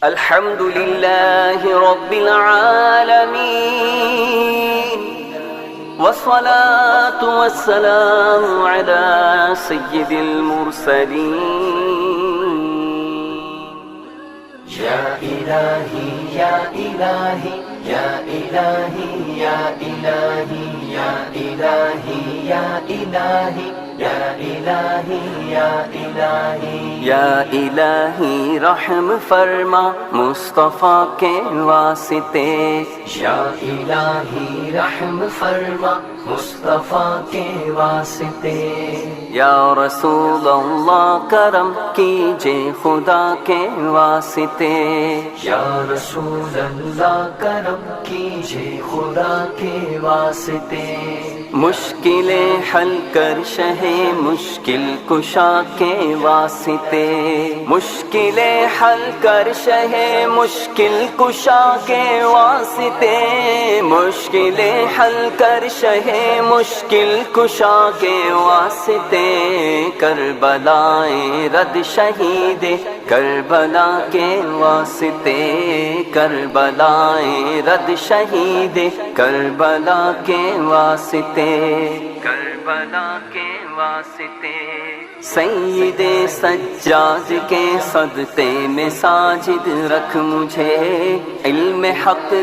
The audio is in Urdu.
الحمد لله رب العالمين والصلاة والسلام على سيد المرسلين يا إلهي يا إلهي يا إلهي يا إلهي يا إلهي يا إلهي يا إلهي يا إلهي یا الہی رحم فرما مصطفیٰ کے واسطے یا الہی رحم فرما مصطفیٰ کے واسطے یا رسول اللہ کرم کیجے خدا کے واسطے یا رسول اللہ کرم کیجے خدا کے واسطے مشکلیں حل کر شہ مشکل کشا کے واسطے مشکلیں حل کر شہ مشکل کشا کے واسطے مشکلیں حل کر شہ مشکل کشا کے واسطے کربلائیں رد شہید کربلا کے واسطے کربلائیں رد شہید کربلا کے واسطے کربلا کے واسطے سید سجاد کے صدقے میں ساجد رکھ مجھے علم حق